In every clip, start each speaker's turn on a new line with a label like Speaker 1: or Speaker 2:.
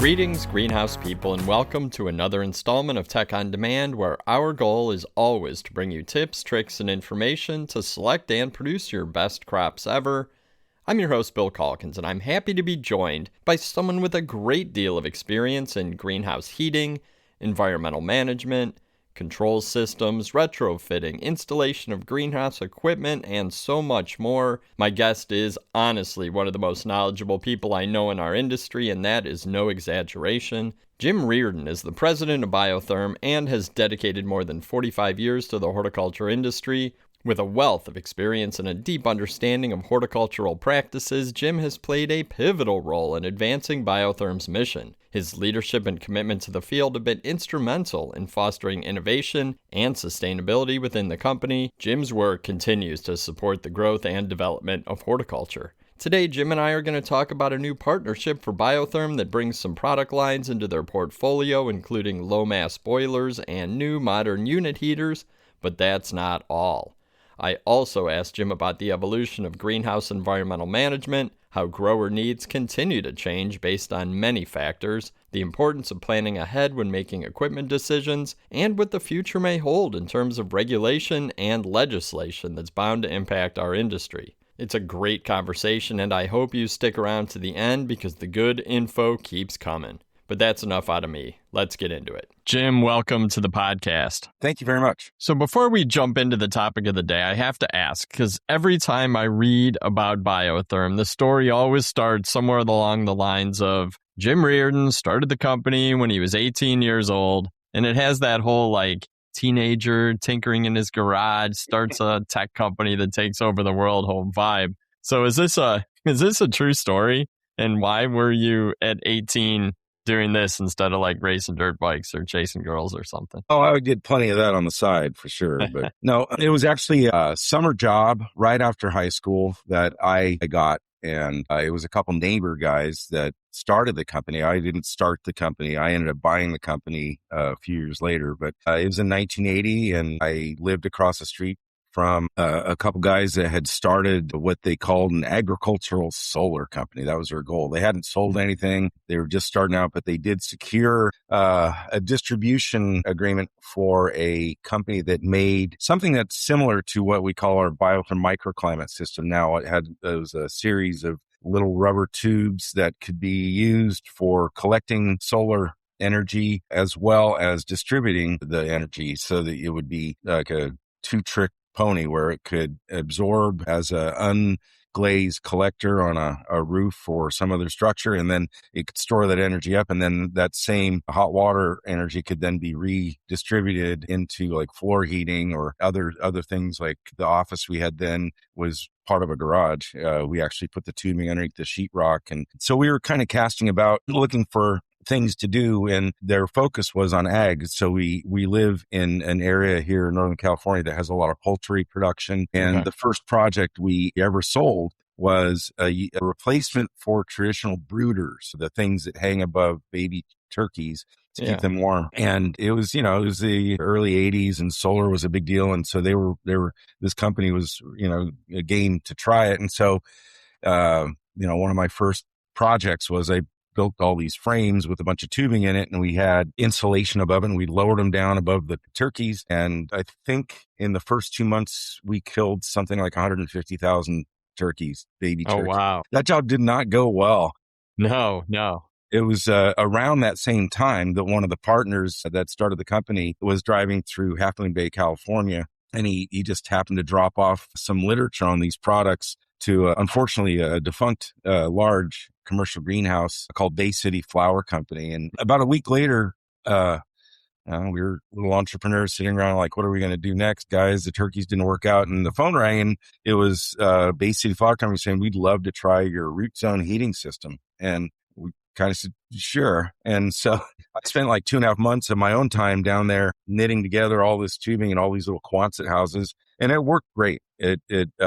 Speaker 1: Greetings, greenhouse people, and welcome to another installment of Tech on Demand, where our goal is always to bring you tips, tricks, and information to select and produce your best crops ever. I'm your host, Bill Calkins, and I'm happy to be joined by someone with a great deal of experience in greenhouse heating, environmental management, control systems, retrofitting, installation of greenhouse equipment, and so much more. My guest is honestly one of the most knowledgeable people I know in our industry, and that is no exaggeration. Jim Rearden is the president of BioTherm and has dedicated more than 45 years to the horticulture industry. With a wealth of experience and a deep understanding of horticultural practices, Jim has played a pivotal role in advancing BioTherm's mission. His leadership and commitment to the field have been instrumental in fostering innovation and sustainability within the company. Jim's work continues to support the growth and development of horticulture. Today, Jim and I are going to talk about a new partnership for BioTherm that brings some product lines into their portfolio, including low-mass boilers and new modern unit heaters, but that's not all. I also asked Jim about the evolution of greenhouse environmental management, how grower needs continue to change based on many factors, the importance of planning ahead when making equipment decisions, and what the future may hold in terms of regulation and legislation that's bound to impact our industry. It's a great conversation, and I hope you stick around to the end because the good info keeps coming. But that's enough out of me. Let's get into it. Jim, welcome to the podcast.
Speaker 2: Thank you very much.
Speaker 1: So before we jump into the topic of the day, I have to ask, because every time I read about BioTherm, the story always starts somewhere along the lines of Jim Rearden started the company when he was 18 years old, and it has that whole teenager tinkering in his garage, starts a tech company that takes over the world whole vibe. So is this a true story? And why were you at 18 doing this instead of racing dirt bikes or chasing girls or something?
Speaker 2: Oh, I did plenty of that on the side for sure. But no, it was actually a summer job right after high school that I got. And it was a couple neighbor guys that started the company. I didn't start the company. I ended up buying the company a few years later. But it was in 1980, and I lived across the street from a couple guys that had started what they called an agricultural solar company. That was their goal. They hadn't sold anything. They were just starting out, but they did secure a distribution agreement for a company that made something that's similar to what we call our BioTherm microclimate system. Now it was a series of little rubber tubes that could be used for collecting solar energy as well as distributing the energy, so that it would be like a two-trick pony where it could absorb as a unglazed collector on a roof or some other structure, and then it could store that energy up, and then that same hot water energy could then be redistributed into floor heating or other things. Like the office we had then was part of a garage. We actually put the tubing underneath the sheetrock, and so we were kind of casting about looking for things to do, and their focus was on ag. So we live in an area here in Northern California that has a lot of poultry production. And The first project we ever sold was a replacement for traditional brooders, the things that hang above baby turkeys to keep them warm. And it was the early 80s, and solar was a big deal. And so this company was, a game to try it. And so, one of my first projects was I built all these frames with a bunch of tubing in it, and we had insulation above it, and we lowered them down above the turkeys. And I think in the first 2 months, we killed something like 150,000 turkeys, baby turkeys.
Speaker 1: Oh, wow.
Speaker 2: That job did not go well.
Speaker 1: No.
Speaker 2: It was around that same time that one of the partners that started the company was driving through Half Moon Bay, California, and he just happened to drop off some literature on these products to, unfortunately, a defunct large commercial greenhouse called Bay City Flower Company. And about a week later, we were little entrepreneurs sitting around what are we going to do next, guys? The turkeys didn't work out. And the phone rang, and it was Bay City Flower Company saying, we'd love to try your root zone heating system. And we kind of said, sure. And so I spent like 2.5 months of my own time down there knitting together all this tubing and all these little Quonset houses, and it worked great.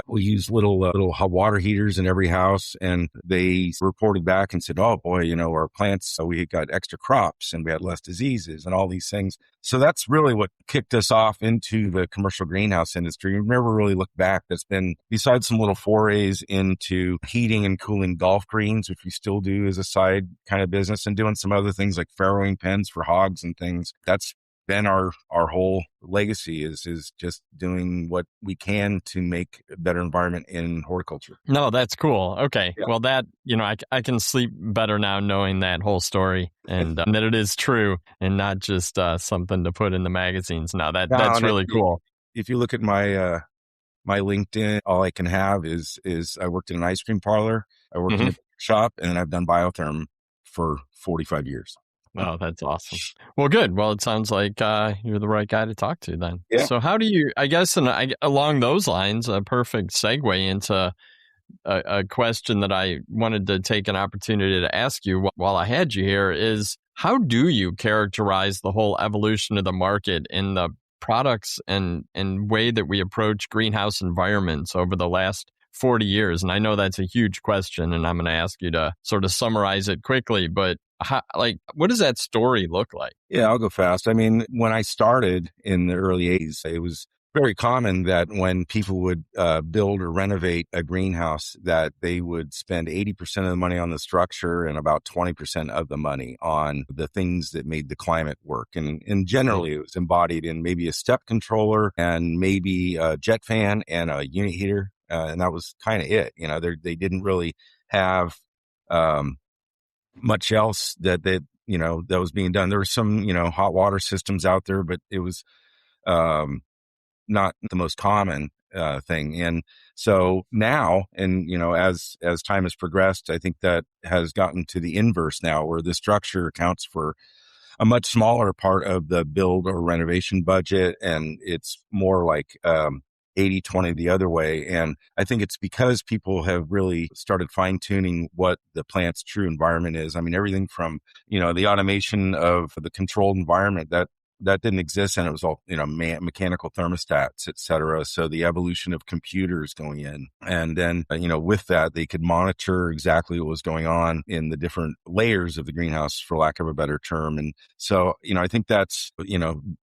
Speaker 2: We used little hot water heaters in every house, and they reported back and said, "Oh boy, our plants, we got extra crops and we had less diseases and all these things." So that's really what kicked us off into the commercial greenhouse industry. We've never really looked back. That's been, besides some little forays into heating and cooling golf greens, which we still do as a side kind of business, and doing some other things like farrowing pens for hogs and things. That's been our whole legacy is just doing what we can to make a better environment in horticulture.
Speaker 1: No, that's cool. Okay.
Speaker 2: Yeah.
Speaker 1: Well, that, I can sleep better now knowing that whole story and that it is true and not just something to put in the magazines. No, that's really cool.
Speaker 2: If you look at my LinkedIn, all I can have is I worked in an ice cream parlor, I worked in a shop, and I've done BioTherm for 45 years.
Speaker 1: Oh, that's awesome. Well, good. Well, it sounds like you're the right guy to talk to then.
Speaker 2: Yeah.
Speaker 1: So how do you, I guess, along those lines, a perfect segue into a question that I wanted to take an opportunity to ask you while I had you here is, how do you characterize the whole evolution of the market in the products and way that we approach greenhouse environments over the last 40 years? And I know that's a huge question, and I'm going to ask you to sort of summarize it quickly, but what does that story look like?
Speaker 2: Yeah, I'll go fast. I mean, when I started in the early 80s, it was very common that when people would build or renovate a greenhouse, that they would spend 80% of the money on the structure and about 20% of the money on the things that made the climate work. And generally, it was embodied in maybe a step controller and maybe a jet fan and a unit heater. And that was kind of it. They didn't really have much else that was being done. There were some, hot water systems out there, but it was not the most common thing. And so now, and as time has progressed, I think that has gotten to the inverse now, where the structure accounts for a much smaller part of the build or renovation budget, and it's more like 80-20 the other way. And I think it's because people have really started fine-tuning what the plant's true environment is. I mean, everything from, the automation of the controlled environment that didn't exist, and it was all, mechanical thermostats, et cetera. So the evolution of computers going in, and then, with that, they could monitor exactly what was going on in the different layers of the greenhouse, for lack of a better term. And so, I think that's,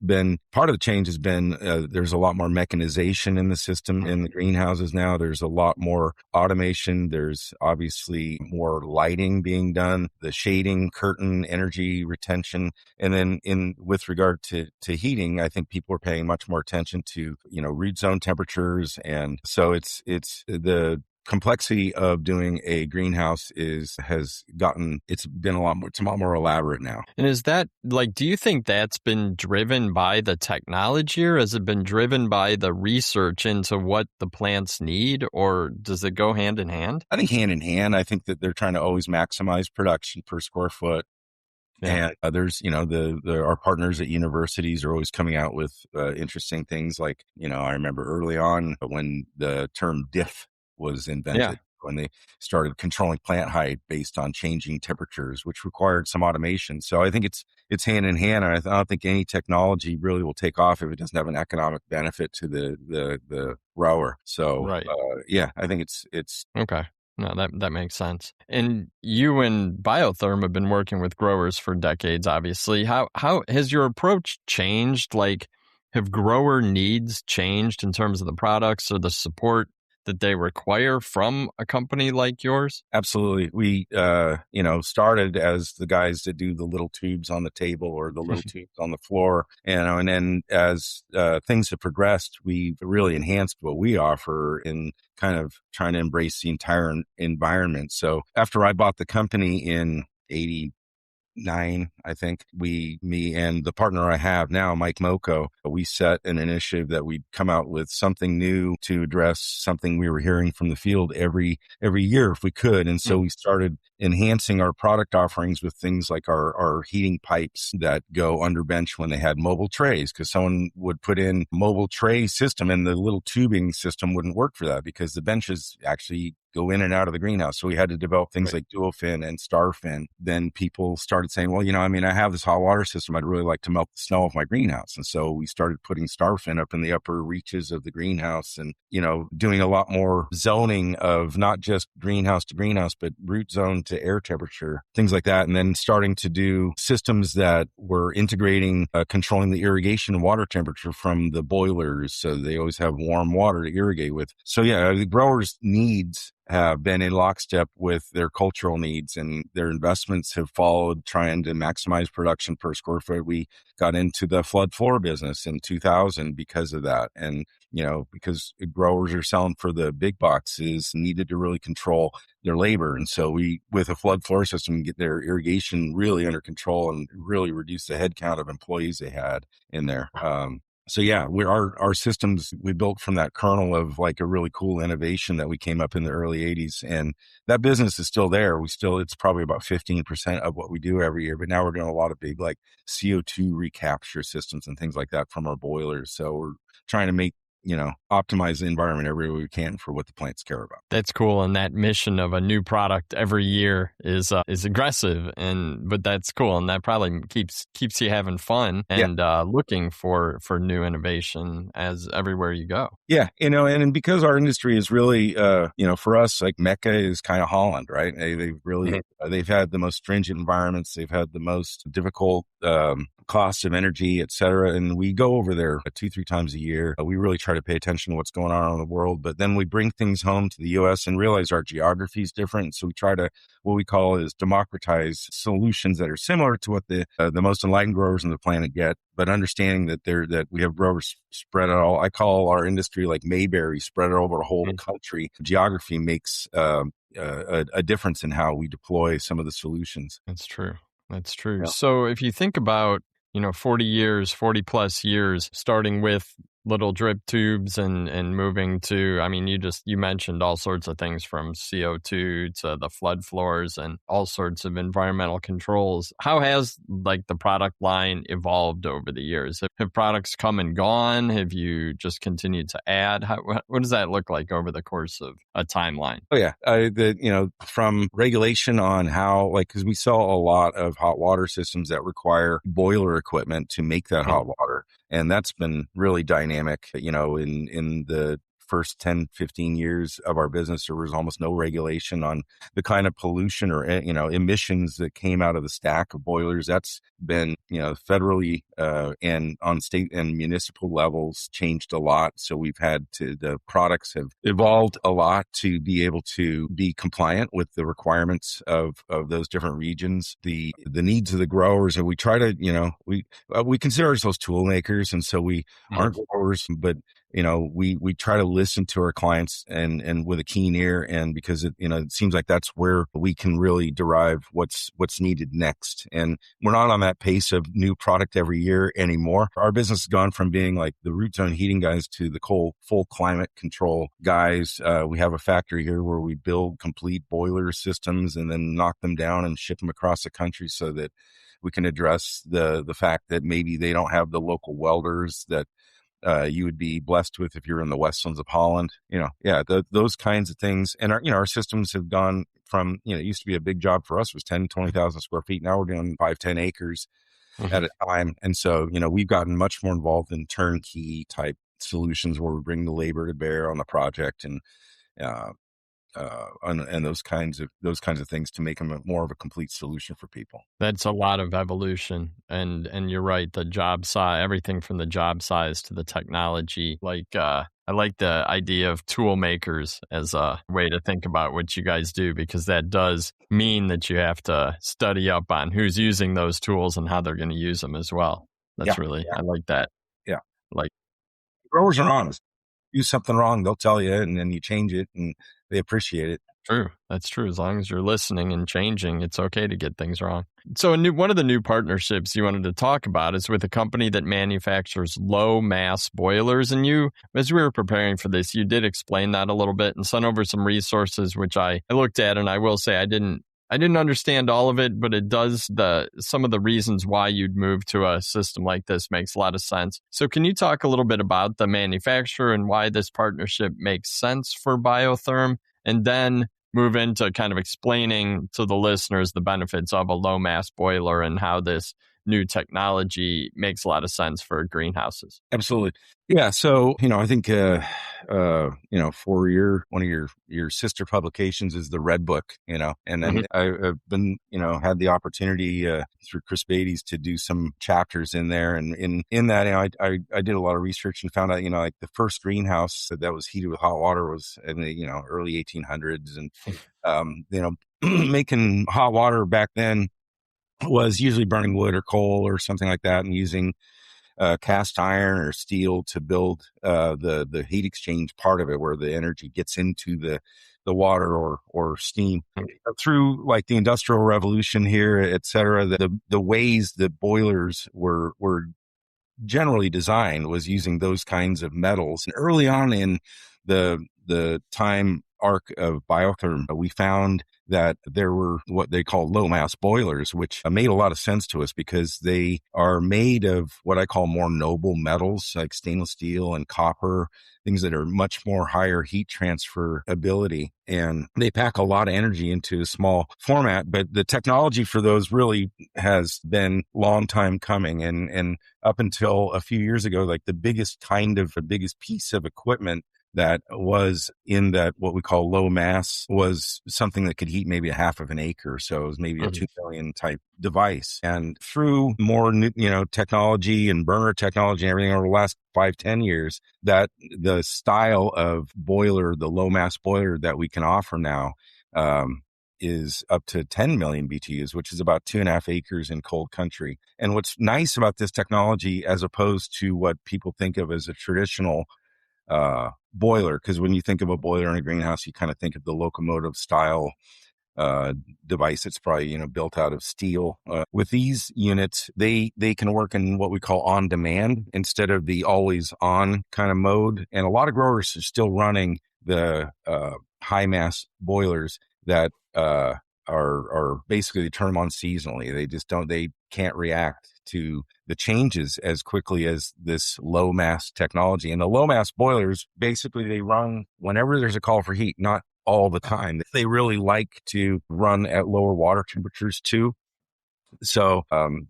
Speaker 2: been part of the change has been, there's a lot more mechanization in the system in the greenhouses now. There's a lot more automation. There's obviously more lighting being done, the shading, curtain, energy retention. And then with regard to heating, I think people are paying much more attention to, root zone temperatures. And so it's the complexity of doing a greenhouse it's been a lot more elaborate now.
Speaker 1: And is that do you think that's been driven by the technology, or has it been driven by the research into what the plants need, or does it go hand in hand?
Speaker 2: I think hand in hand. I think that they're trying to always maximize production per square foot. Yeah. And there's, our partners at universities are always coming out with interesting things. Like, I remember early on when the term diff was invented, when they started controlling plant height based on changing temperatures, which required some automation. So I think it's hand in hand. And I don't think any technology really will take off if it doesn't have an economic benefit to the grower. So,
Speaker 1: right.
Speaker 2: I think it's
Speaker 1: okay. No, that makes sense. And you and BioTherm have been working with growers for decades, obviously. How has your approach changed? Have grower needs changed in terms of the products or the support that they require from a company like yours?
Speaker 2: Absolutely. We, started as the guys that do the little tubes on the table or the little tubes on the floor. And then as things have progressed, we've really enhanced what we offer in kind of trying to embrace the entire environment. So after I bought the company in 89, I think, me and the partner I have now, Mike Moko, we set an initiative that we'd come out with something new to address something we were hearing from the field every year if we could. And so we started enhancing our product offerings with things like our heating pipes that go under bench when they had mobile trays, because someone would put in mobile tray system and the little tubing system wouldn't work for that because the benches actually go in and out of the greenhouse. So we had to develop things like dual fin and star fin. Then people started saying, well, I have this hot water system. I'd really like to melt the snow off my greenhouse. And so we started putting star fin up in the upper reaches of the greenhouse and, doing a lot more zoning of not just greenhouse to greenhouse, but root zone to air temperature, things like that. And then starting to do systems that were integrating, controlling the irrigation and water temperature from the boilers. So they always have warm water to irrigate with. So yeah, the growers' needs have been in lockstep with their cultural needs, and their investments have followed trying to maximize production per square foot. We got into the flood floor business in 2000 because of that. And, because growers are selling for the big boxes, needed to really control their labor. And so we, with a flood floor system, get their irrigation really under control and really reduce the head count of employees they had in there. So yeah, our systems, we built from that kernel of like a really cool innovation that we came up in the early 80s. And that business is still there. It's probably about 15% of what we do every year, but now we're doing a lot of big like CO2 recapture systems and things like that from our boilers. So we're trying to make, optimize the environment every way we can for what the plants care about.
Speaker 1: That's cool. And that mission of a new product every year is aggressive, but that's cool. And that probably keeps you having fun and looking for new innovation as everywhere you go.
Speaker 2: Yeah. And because our industry is really, for us, like Mecca is kind of Holland, right? They've really, they've had the most stringent environments. They've had the most difficult, cost of energy, et cetera. And we go over there 2-3 times a year. We really try to pay attention to what's going on in the world, but then we bring things home to the U.S. and realize our geography is different. So we try to, what we call is democratize solutions that are similar to what the most enlightened growers on the planet get, but understanding that we have growers spread out all. I call our industry like Mayberry, spread it over the whole country. Geography makes a difference in how we deploy some of the solutions.
Speaker 1: That's true. Yeah.
Speaker 2: Yeah.
Speaker 1: So if you think about 40 plus years, starting with little drip tubes and moving to, you mentioned all sorts of things from CO2 to the flood floors and all sorts of environmental controls. How has like the product line evolved over the years? Have products come and gone? Have you just continued to add? What does that look like over the course of a timeline?
Speaker 2: Oh yeah. From regulation on how, because we sell a lot of hot water systems that require boiler equipment to make that hot water. And that's been really dynamic. In the first 10, 15 years of our business, there was almost no regulation on the kind of pollution or, emissions that came out of the stack of boilers. That's been, federally and on state and municipal levels changed a lot. So the products have evolved a lot to be able to be compliant with the requirements of those different regions, the needs of the growers. And we try to, we consider ourselves tool makers. And so we aren't growers, but we try to listen to our clients and with a keen ear, and because it seems like that's where we can really derive what's needed next. And we're not on that pace of new product every year anymore. Our business has gone from being like the root zone heating guys to the full climate control guys. We have a factory here where we build complete boiler systems and then knock them down and ship them across the country so that we can address the fact that maybe they don't have the local welders that you would be blessed with if you're in the Westlands of Holland, those kinds of things. And our systems have gone from, it used to be a big job for us was 10, 20,000 square feet. Now we're doing 5-10 acres at a time. And so, we've gotten much more involved in turnkey type solutions where we bring the labor to bear on the project and those kinds of things to make them more of a complete solution for people.
Speaker 1: That's a lot of evolution, and you're right. The job size, everything from the job size to the technology. I like the idea of tool makers as a way to think about what you guys do, because that does mean that you have to study up on who's using those tools and how they're going to use them as well. That's I like that.
Speaker 2: Yeah,
Speaker 1: like
Speaker 2: growers are honest. Do something wrong, they'll tell you, and then you change it, and they appreciate it.
Speaker 1: True. That's true. As long as you're listening and changing, it's okay to get things wrong. So one of the new partnerships you wanted to talk about is with a company that manufactures low mass boilers. And you, as we were preparing for this, you did explain that a little bit and sent over some resources, which I looked at. And I will say I didn't I didn't understand all of it, but it does some of the reasons why you'd move to a system like this makes a lot of sense. So can you talk a little bit about the manufacturer and why this partnership makes sense for BioTherm, and then move into kind of explaining to the listeners the benefits of a low mass boiler and how this new technology makes a lot of sense for greenhouses?
Speaker 2: Absolutely. Yeah. So, I think, for one of your sister publications is the Red Book, and then I've been, had the opportunity, through Chris Beatty's to do some chapters in there. And in that, I did a lot of research and found out, like the first greenhouse that was heated with hot water was in the, early 1800s. And, making hot water back then was usually burning wood or coal or something like that, and using cast iron or steel to build the heat exchange part of it, where the energy gets into the water or steam. Through like the Industrial Revolution here, et cetera, the ways that boilers were generally designed was using those kinds of metals. And early on in the time arc of biotherm, we found that there were what they call low mass boilers, which made a lot of sense to us because they are made of what I call more noble metals like stainless steel and copper, things that are much more higher heat transfer ability. And they pack a lot of energy into a small format, but the technology for those really has been long time coming. And up until a few years ago, like the biggest piece of equipment that was in that what we call low mass was something that could heat maybe a half of an acre. So it was maybe a 2 million type device. And through more, technology and burner technology and everything over the last 5-10 years, that the style of boiler, the low mass boiler that we can offer now, is up to 10 million BTUs, which is about 2.5 acres in cold country. And what's nice about this technology, as opposed to what people think of as a traditional boiler, because when you think of a boiler in a greenhouse, you kind of think of the locomotive style device that's probably built out of steel. With these units, they can work in what we call on demand instead of the always on kind of mode. And a lot of growers are still running the high mass boilers that are basically, they turn them on seasonally. They can't react to the changes as quickly as this low mass technology. And the low mass boilers, basically they run whenever there's a call for heat, not all the time. They really like to run at lower water temperatures too. So, and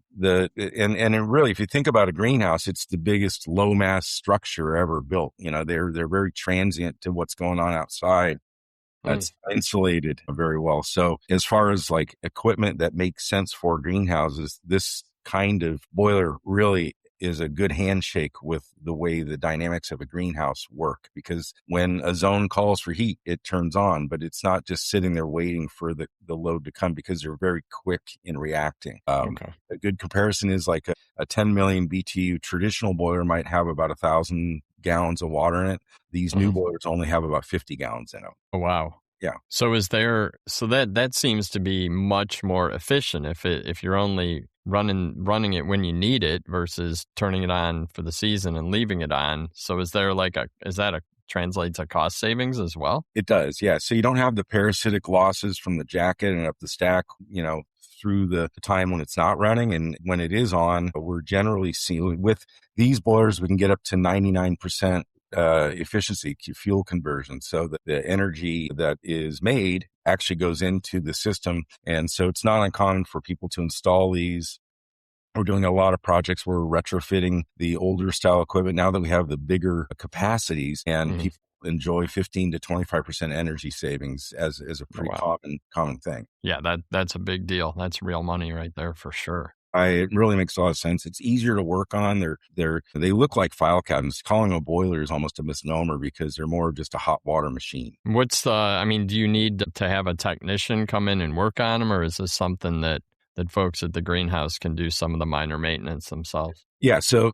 Speaker 2: really, if you think about a greenhouse, it's the biggest low mass structure ever built. They're very transient to what's going on outside. That's insulated very well. So as far as like equipment that makes sense for greenhouses, this kind of boiler really is a good handshake with the way the dynamics of a greenhouse work, because when a zone calls for heat, it turns on, but it's not just sitting there waiting for the load to come, because they're very quick in reacting. A good comparison is like a 10 million BTU traditional boiler might have about 1,000 gallons of water in it. These new boilers only have about 50 gallons in them.
Speaker 1: Oh, wow.
Speaker 2: Yeah.
Speaker 1: So that seems to be much more efficient if you're only running it when you need it versus turning it on for the season and leaving it on. So is that translate to cost savings as well?
Speaker 2: It does. Yeah. So you don't have the parasitic losses from the jacket and up the stack, through the time when it's not running. And when it is on, we're generally seeing with these boilers, we can get up to 99% efficiency fuel conversion, so that the energy that is made actually goes into the system. And so it's not uncommon for people to install these. We're doing a lot of projects where we're retrofitting the older style equipment now that we have the bigger capacities, and people enjoy 15 to 25% energy savings as a pretty common thing.
Speaker 1: Yeah, that's a big deal. That's real money right there for sure.
Speaker 2: It really makes a lot of sense. It's easier to work on. They look like file cabinets. Calling them a boiler is almost a misnomer, because they're more of just a hot water machine.
Speaker 1: Do you need to have a technician come in and work on them, or is this something that folks at the greenhouse can do some of the minor maintenance themselves?
Speaker 2: Yeah. So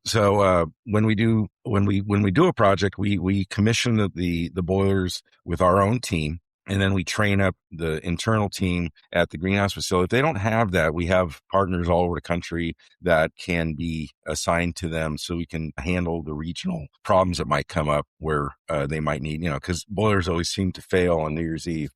Speaker 2: when we do a project, we commission the boilers with our own team. And then we train up the internal team at the greenhouse facility. If they don't have that, we have partners all over the country that can be assigned to them, so we can handle the regional problems that might come up where they might need, because boilers always seem to fail on New Year's Eve,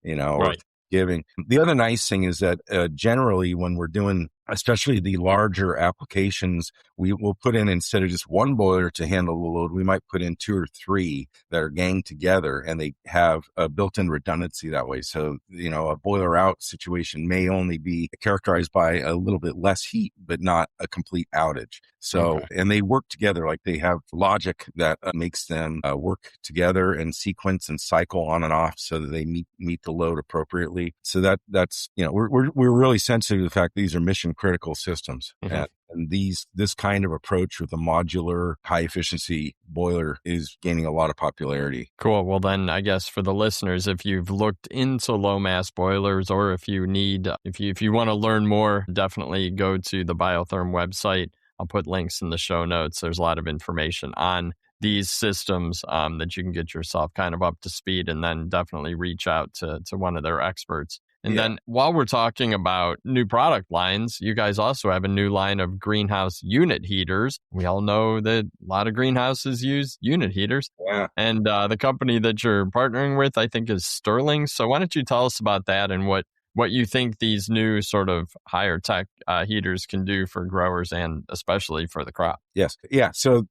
Speaker 2: or giving. The other nice thing is that generally when we're doing, especially the larger applications, we will put in, instead of just one boiler to handle the load, we might put in 2 or 3 that are ganged together, and they have a built-in redundancy that way. So, a boiler out situation may only be characterized by a little bit less heat, but not a complete outage. So,
Speaker 1: Okay.
Speaker 2: and they work together, like they have logic that makes them work together and sequence and cycle on and off so that they meet the load appropriately. So that's, we're really sensitive to the fact these are mission critical systems.
Speaker 1: Mm-hmm.
Speaker 2: And this kind of approach with a modular high efficiency boiler is gaining a lot of popularity.
Speaker 1: Cool. Well, then I guess for the listeners, if you've looked into low mass boilers, or if you want to learn more, definitely go to the BioTherm website. I'll put links in the show notes. There's a lot of information on these systems that you can get yourself kind of up to speed, and then definitely reach out to one of their experts. And then while we're talking about new product lines, you guys also have a new line of greenhouse unit heaters. We all know that a lot of greenhouses use unit heaters.
Speaker 2: Yeah.
Speaker 1: And the company that you're partnering with, I think, is Sterling. So why don't you tell us about that and what you think these new sort of higher tech heaters can do for growers and especially for the crop?
Speaker 2: Yes. Yeah. So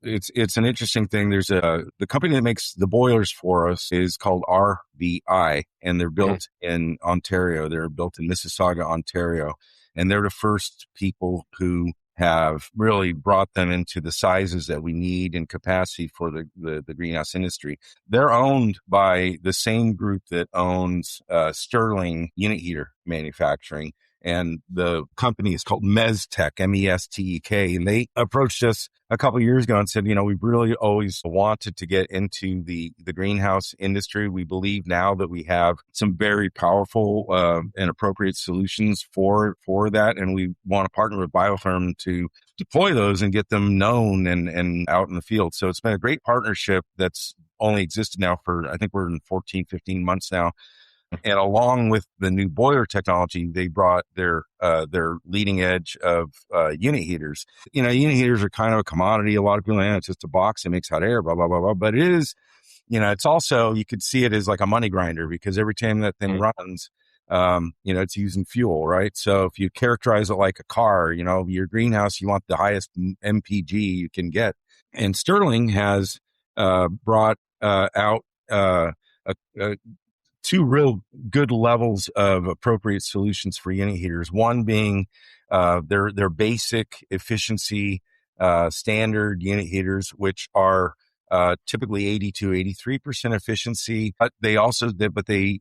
Speaker 2: it's an interesting thing. There's the company that makes the boilers for us is called RBI, and they're built in Ontario. They're built in Mississauga, Ontario, and they're the first people who have really brought them into the sizes that we need and capacity for the greenhouse industry. They're owned by the same group that owns Sterling unit heater manufacturing. And the company is called Mestek, MESTEK. And they approached us a couple of years ago and said, we've really always wanted to get into the greenhouse industry. We believe now that we have some very powerful and appropriate solutions for that. And we want to partner with BioTherm to deploy those and get them known and out in the field. So it's been a great partnership that's only existed now for, I think we're in 14, 15 months now. And along with the new boiler technology, they brought their leading edge of unit heaters. Unit heaters are kind of a commodity. A lot of people, it's just a box that makes hot air, blah, blah, blah, blah. But it is, it's also, you could see it as like a money grinder, because every time that thing runs, it's using fuel, right? So if you characterize it like a car, your greenhouse, you want the highest MPG you can get. And Sterling has brought out a 2 real good levels of appropriate solutions for unit heaters. One being their basic efficiency standard unit heaters, which are typically 80 to 83% efficiency. But they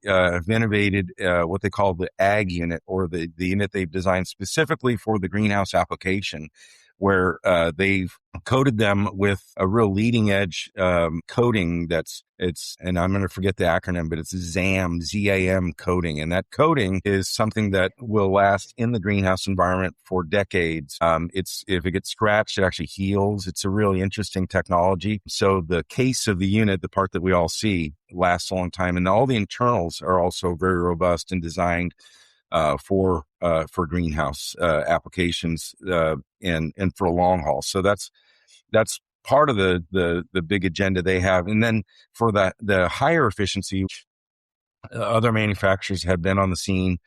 Speaker 2: have innovated what they call the ag unit, or the unit they've designed specifically for the greenhouse application, where they've coated them with a real leading edge coating and I'm going to forget the acronym, but it's ZAM coating. And that coating is something that will last in the greenhouse environment for decades. If it gets scratched, it actually heals. It's a really interesting technology. So the case of the unit, the part that we all see, lasts a long time. And all the internals are also very robust and designed for greenhouse applications and for a long haul. So that's part of the big agenda they have. And then for the higher efficiency, other manufacturers have been on the scene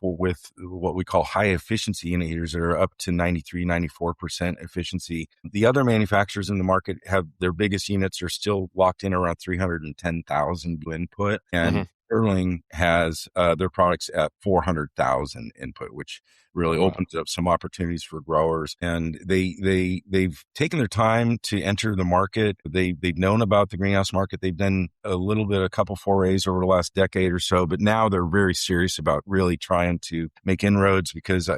Speaker 2: with what we call high efficiency unit heaters that are up to 93, 94% efficiency. The other manufacturers in the market have their biggest units are still locked in around 310,000 input. And Sterling has their products at 400,000 input, which really opens up some opportunities for growers. And they've taken their time to enter the market. They've known about the greenhouse market. They've done a couple forays over the last decade or so, but now they're very serious about really trying to make inroads, because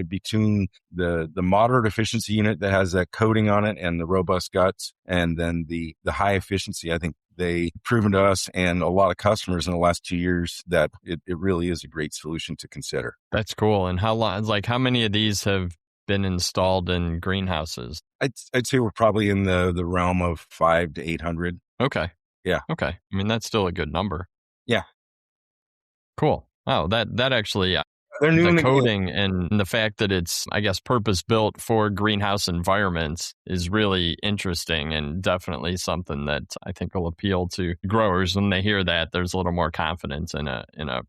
Speaker 2: between the moderate efficiency unit that has that coating on it and the robust guts, and then the high efficiency, I think they've proven to us and a lot of customers in the last 2 years that it really is a great solution to consider.
Speaker 1: That's cool. And how many of these have been installed in greenhouses?
Speaker 2: I'd say we're probably in the realm of 500 to 800.
Speaker 1: Okay.
Speaker 2: Yeah.
Speaker 1: Okay. I mean, that's still a good number.
Speaker 2: Yeah.
Speaker 1: Cool. Oh, that actually,
Speaker 2: They're new
Speaker 1: the
Speaker 2: in the game.
Speaker 1: coating and the fact that it's, I guess, purpose built for greenhouse environments is really interesting and definitely something that I think will appeal to growers. When they hear that, there's a little more confidence in a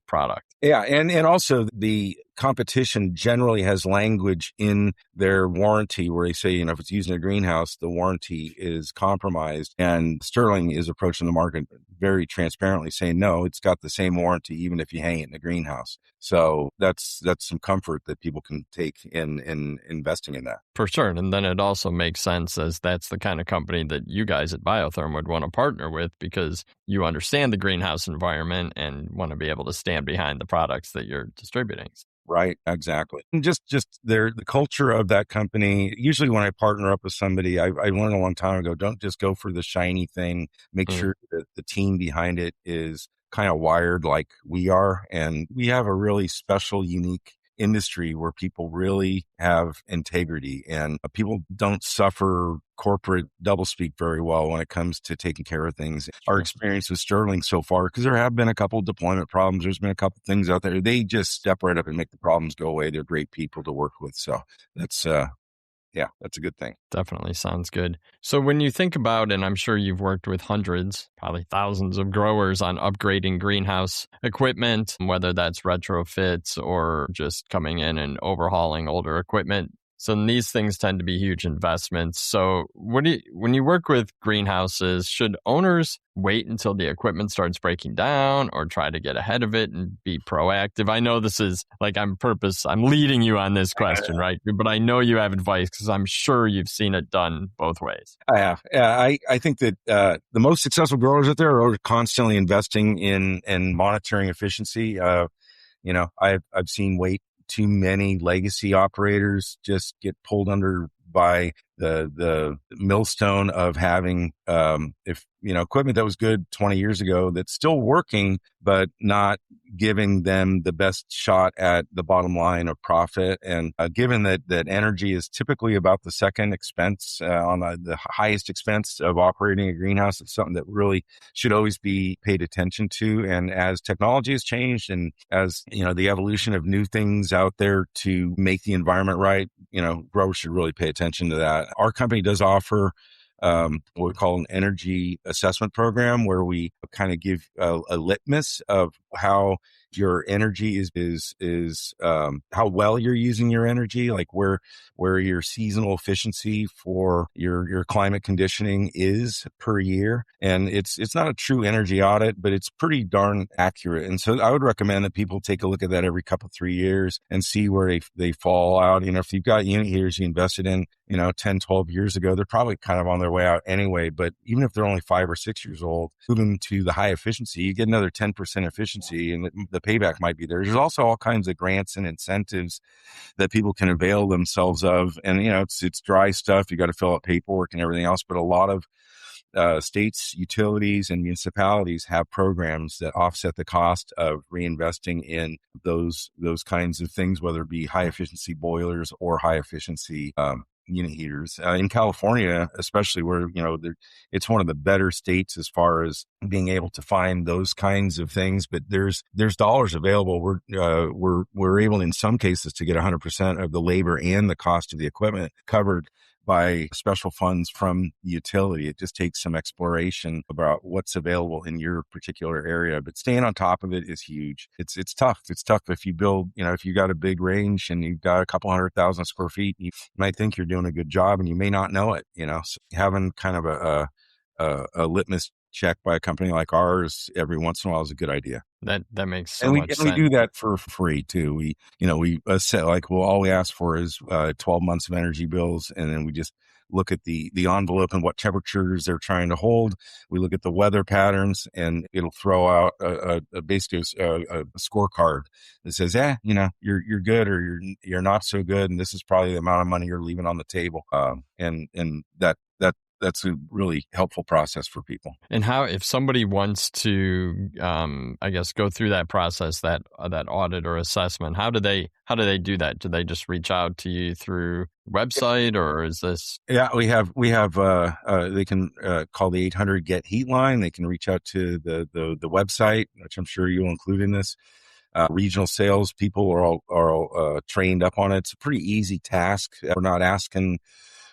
Speaker 1: product.
Speaker 2: Yeah, and also the competition generally has language in their warranty where they say, if it's used in a greenhouse, the warranty is compromised. And Sterling is approaching the market very transparently saying, no, it's got the same warranty even if you hang it in a greenhouse. So that's some comfort that people can take in investing in that.
Speaker 1: For sure. And then it also makes sense as that's the kind of company that you guys at BioTherm would want to partner with because you understand the greenhouse environment and want to be able to stand behind the products that you're distributing.
Speaker 2: Right, exactly. And just the culture of that company. Usually when I partner up with somebody, I learned a long time ago, don't just go for the shiny thing. Make sure that the team behind it is kind of wired like we are. And we have a really special, unique industry where people really have integrity and people don't suffer corporate doublespeak very well when it comes to taking care of things. Our experience with Sterling so far, because there have been a couple of deployment problems, there's been a couple of things out there. They just step right up and make the problems go away. They're great people to work with. So that's that's a good thing.
Speaker 1: Definitely sounds good. So when you think about, and I'm sure you've worked with hundreds, probably thousands of growers on upgrading greenhouse equipment, whether that's retrofits or just coming in and overhauling older equipment. So these things tend to be huge investments. So when you work with greenhouses, should owners wait until the equipment starts breaking down or try to get ahead of it and be proactive? I know this is like I'm leading you on this question, right? But I know you have advice because I'm sure you've seen it done both ways.
Speaker 2: I have. Yeah, I think that the most successful growers out there are constantly investing in and monitoring efficiency. I've seen way too many legacy operators just get pulled under by the millstone of having equipment that was good 20 years ago that's still working, but not giving them the best shot at the bottom line of profit. And given that energy is typically about the second expense on the highest expense of operating a greenhouse, it's something that really should always be paid attention to. And as technology has changed and as, the evolution of new things out there to make the environment right, growers should really pay attention to that. Our company does offer what we call an energy assessment program where we kind of give a litmus of how your energy is how well you're using your energy, like where your seasonal efficiency for your climate conditioning is per year. And it's not a true energy audit, but it's pretty darn accurate. And so I would recommend that people take a look at that every couple, 3 years and see where they fall out. If you've got unit heaters you invested in, 10, 12 years ago, they're probably kind of on their way out anyway. But even if they're only 5 or 6 years old, moving to the high efficiency, you get another 10% efficiency and the payback might be there. There's also all kinds of grants and incentives that people can avail themselves of. And, it's dry stuff. You got to fill out paperwork and everything else. But a lot of states, utilities, and municipalities have programs that offset the cost of reinvesting in those kinds of things, whether it be high efficiency boilers or high efficiency unit heaters. In California, especially where, it's one of the better states as far as being able to find those kinds of things, but there's dollars available. We're able in some cases to get 100% of the labor and the cost of the equipment covered by special funds from the utility. It just takes some exploration about what's available in your particular area, but staying on top of it is huge. It's tough. It's tough if you build, if you got a big range and you've got a couple 100,000 square feet, you might think you're doing a good job and you may not know it, so having kind of a litmus check by a company like ours every once in a while is a good idea.
Speaker 1: That makes so much sense.
Speaker 2: And we do that for free too. We all we ask for is 12 months of energy bills. And then we just look at the envelope and what temperatures they're trying to hold. We look at the weather patterns and it'll throw out basically a scorecard that says, you're good or you're not so good. And this is probably the amount of money you're leaving on the table. And that's a really helpful process for people.
Speaker 1: And how, if somebody wants to, go through that process, that audit or assessment, how do they do that? Do they just reach out to you through website or is this?
Speaker 2: Yeah, we have, they can call the 800 GET heat line. They can reach out to the website, which I'm sure you'll include in this. Regional sales people are trained up on it. It's a pretty easy task. We're not asking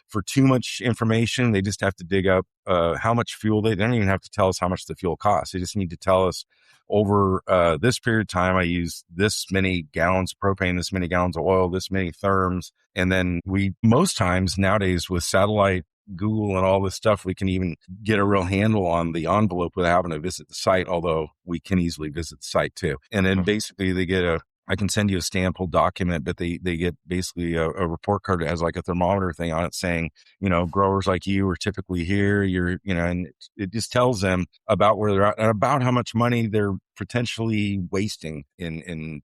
Speaker 2: for too much information. They just have to dig up how much fuel they don't even have to tell us how much the fuel costs. They just need to tell us over this period of time, I use this many gallons of propane, this many gallons of oil, this many therms. And then most times nowadays with satellite, Google and all this stuff, we can even get a real handle on the envelope without having to visit the site, although we can easily visit the site too. And then basically they get I can send you a sample document, but they get basically a report card that has like a thermometer thing on it saying, growers like you are typically here, and it just tells them about where they're at and about how much money they're potentially wasting in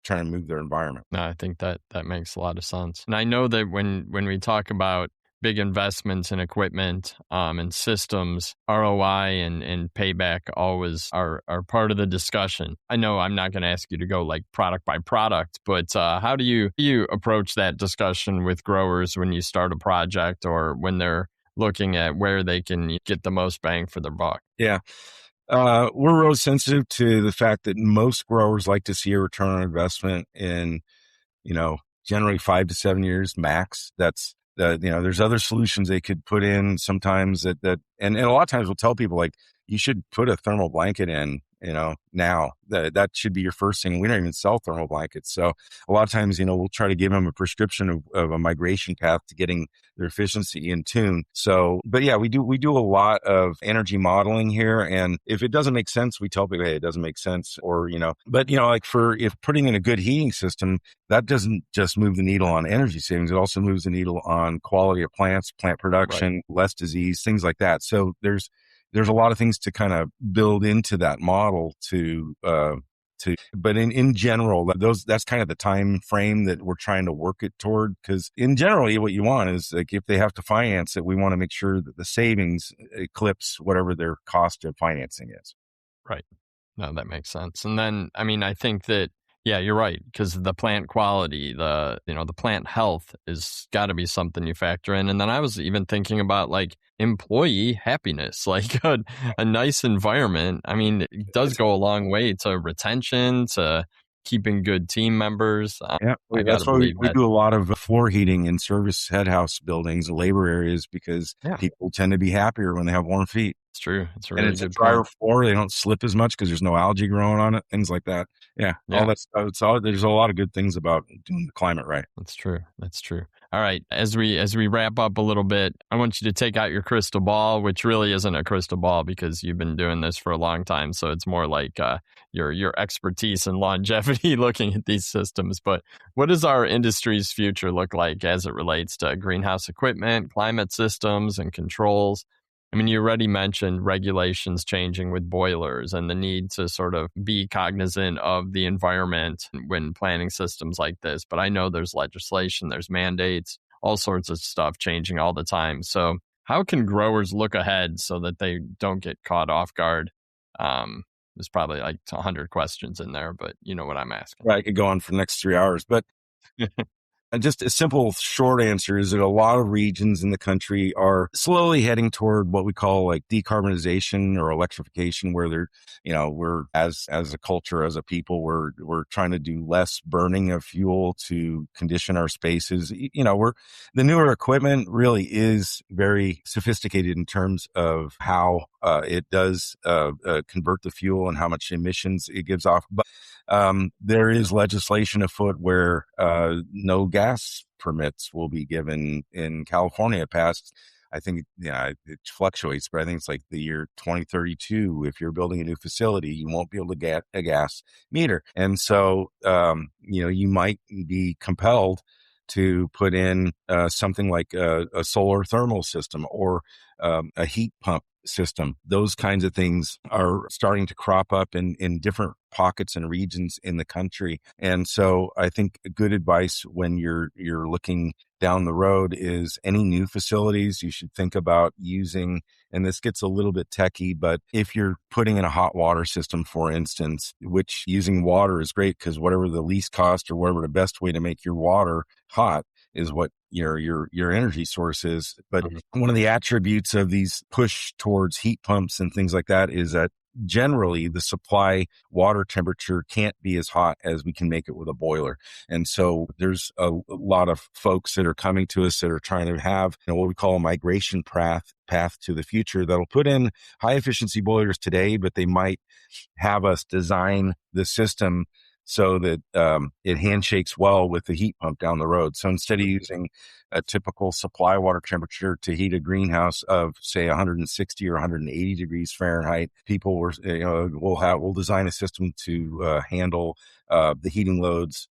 Speaker 2: trying to move their environment.
Speaker 1: No, I think that makes a lot of sense. And I know that when we talk about big investments in equipment and systems, ROI and payback always are part of the discussion. I know I'm not going to ask you to go like product by product, but how do you approach that discussion with growers when you start a project or when they're looking at where they can get the most bang for their buck?
Speaker 2: Yeah. We're real sensitive to the fact that most growers like to see a return on investment in, generally 5 to 7 years max. That's there's other solutions they could put in sometimes and a lot of times we'll tell people like, you should put a thermal blanket in, now that should be your first thing. We don't even sell thermal blankets. So a lot of times, we'll try to give them a prescription of a migration path to getting their efficiency in tune. So, but yeah, we do a lot of energy modeling here. And if it doesn't make sense, we tell people, hey, it doesn't make sense. Or, but like if putting in a good heating system, that doesn't just move the needle on energy savings. It also moves the needle on quality of plants, plant production, right, less disease, things like that. So there's a lot of things to kind of build into that model but in general, that's kind of the time frame that we're trying to work it toward. Because in general, what you want is like, if they have to finance it, we want to make sure that the savings eclipse whatever their cost of financing is.
Speaker 1: Right. No, that makes sense. And then, I mean, I think that, yeah, you're right. Because the plant quality, the plant health is got to be something you factor in. And then I was even thinking about like employee happiness, like a nice environment. I mean, it does go a long way to retention, to keeping good team members.
Speaker 2: Yeah, that's why we do a lot of floor heating in service head house buildings, labor areas, because people tend to be happier when they have warm feet.
Speaker 1: It's true. It's a really good
Speaker 2: drier floor. They don't slip as much because there's no algae growing on it, things like that. Yeah, all that stuff. There's a lot of good things about doing the climate right.
Speaker 1: That's true. All right, as we wrap up a little bit, I want you to take out your crystal ball, which really isn't a crystal ball because you've been doing this for a long time. So it's more like your expertise and longevity looking at these systems. But what does our industry's future look like as it relates to greenhouse equipment, climate systems, and controls? I mean, you already mentioned regulations changing with boilers and the need to sort of be cognizant of the environment when planning systems like this. But I know there's legislation, there's mandates, all sorts of stuff changing all the time. So how can growers look ahead so that they don't get caught off guard? There's probably like 100 questions in there, but you know what I'm asking.
Speaker 2: Right, I could go on for the next 3 hours, but and just a simple short answer is that a lot of regions in the country are slowly heading toward what we call like decarbonization or electrification, where they're, we're as a culture, as a people, we're trying to do less burning of fuel to condition our spaces. The newer equipment really is very sophisticated in terms of how it does convert the fuel and how much emissions it gives off. But there is legislation afoot where no gas permits will be given in California past, I think, it fluctuates, but I think it's like the year 2032. If you're building a new facility, you won't be able to get a gas meter. And so, you might be compelled to put in something like a solar thermal system or a heat pump system. Those kinds of things are starting to crop up in different pockets and regions in the country. And so I think good advice when you're looking down the road is any new facilities you should think about using, and this gets a little bit techie, but if you're putting in a hot water system, for instance, which using water is great because whatever the least cost or whatever the best way to make your water hot is what your energy source is. But one of the attributes of these push towards heat pumps and things like that is that generally the supply water temperature can't be as hot as we can make it with a boiler. And so there's a lot of folks that are coming to us that are trying to have, what we call a migration path to the future that'll put in high efficiency boilers today, but they might have us design the system so that it handshakes well with the heat pump down the road. So instead of using a typical supply water temperature to heat a greenhouse of, say, 160 or 180 degrees Fahrenheit, people will design a system to handle the heating loads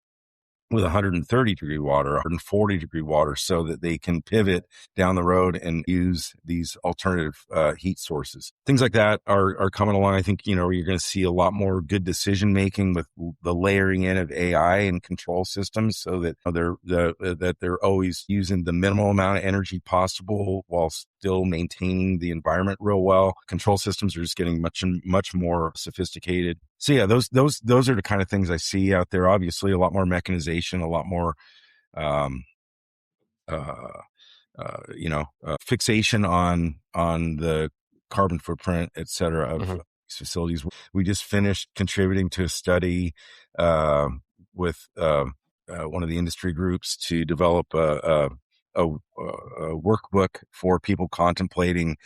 Speaker 2: with 130 degree water, 140 degree water, so that they can pivot down the road and use these alternative heat sources. Things like that are coming along. I think, you're going to see a lot more good decision making with the layering in of AI and control systems, so that they're always using the minimal amount of energy possible while still maintaining the environment real well. Control systems are just getting much more sophisticated. So yeah, those are the kind of things I see out there. Obviously, a lot more mechanization, a lot more, fixation on the carbon footprint, et cetera, of these facilities. We just finished contributing to a study with one of the industry groups to develop a workbook for people contemplating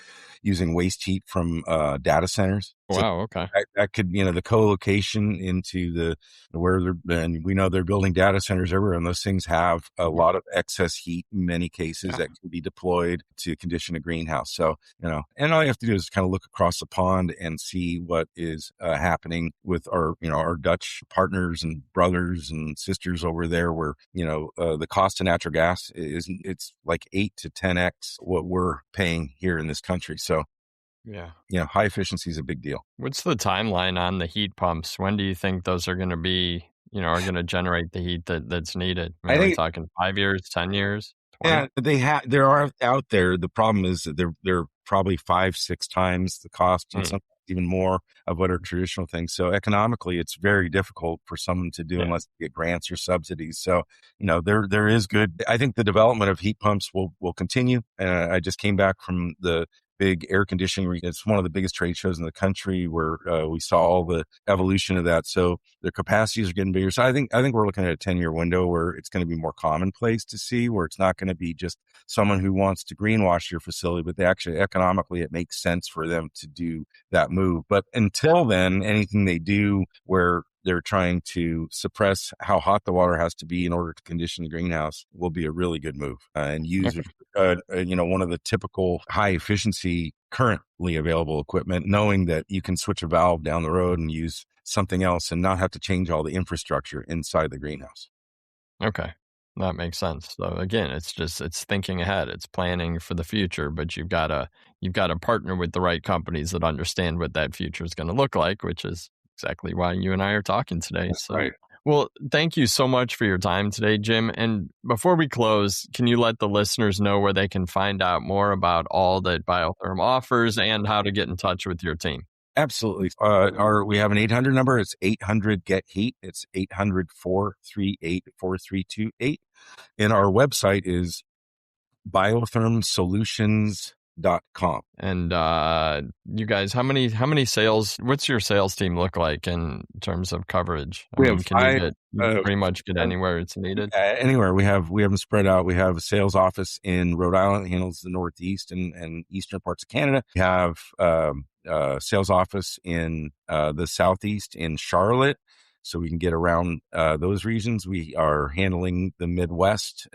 Speaker 2: using waste heat from data centers.
Speaker 1: Wow. Okay.
Speaker 2: That could, the co-location into and we know they're building data centers everywhere, and those things have a lot of excess heat in many cases that can be deployed to condition a greenhouse. So, and all you have to do is kind of look across the pond and see what is happening with our Dutch partners and brothers and sisters over there, where, the cost of natural gas it's like 8 to 10x what we're paying here in this country. So, high efficiency is a big deal.
Speaker 1: What's the timeline on the heat pumps? When do you think those are going to be, are going to generate the heat that's needed? I mean, are we talking 5 years, 10 years? 20?
Speaker 2: Yeah, there are out there. The problem is that they're probably 5-6 times the cost, and sometimes even more of what are traditional things. So economically, it's very difficult for someone to do unless they get grants or subsidies. So, there is good. I think the development of heat pumps will continue. I just came back from the big air conditioning. It's one of the biggest trade shows in the country, where we saw all the evolution of that. So their capacities are getting bigger. So I think we're looking at a 10-year window where it's going to be more commonplace to see, where it's not going to be just someone who wants to greenwash your facility, but they actually economically it makes sense for them to do that move. But until then, anything they do where they're trying to suppress how hot the water has to be in order to condition the greenhouse will be a really good move, and use one of the typical high efficiency currently available equipment, knowing that you can switch a valve down the road and use something else and not have to change all the infrastructure inside the greenhouse.
Speaker 1: Okay. That makes sense. So again, it's thinking ahead, it's planning for the future, but you've got to partner with the right companies that understand what that future is going to look like, which is exactly why you and I are talking today.
Speaker 2: That's
Speaker 1: so,
Speaker 2: right.
Speaker 1: Well, thank you so much for your time today, Jim. And before we close, can you let the listeners know where they can find out more about all that BioTherm offers and how to get in touch with your team?
Speaker 2: Absolutely. We have an 800 number. It's 800 get heat. It's 800-438-4328. And our website is biothermsolutions.com.
Speaker 1: And you guys, how many sales? What's your sales team look like in terms of coverage?
Speaker 2: Can
Speaker 1: you pretty much get anywhere it's needed?
Speaker 2: Anywhere. We have them spread out. We have a sales office in Rhode Island that handles the Northeast and eastern parts of Canada. We have sales office in the Southeast in Charlotte, so we can get around those regions. We are handling the Midwest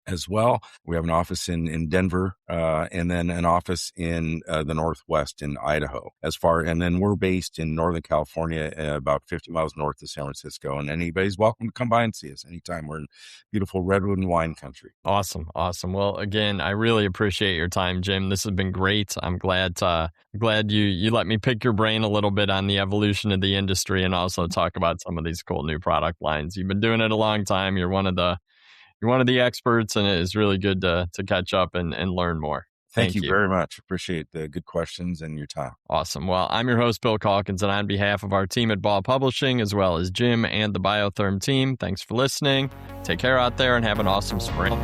Speaker 2: as well. We have an office in Denver, and then an office in the Northwest in Idaho. And then we're based in Northern California, about 50 miles north of San Francisco. And anybody's welcome to come by and see us anytime. We're in beautiful redwood and wine country.
Speaker 1: Awesome. Well, again, I really appreciate your time, Jim. This has been great. I'm glad you let me pick your brain a little bit on the evolution of the industry and also talk about some of these cool new product lines. You've been doing it a long time. You're one of the experts, and it is really good to catch up and learn more.
Speaker 2: Thank you very much. Appreciate the good questions and your time.
Speaker 1: Awesome. Well, I'm your host, Bill Calkins, and on behalf of our team at Ball Publishing, as well as Jim and the BioTherm team, thanks for listening. Take care out there and have an awesome spring.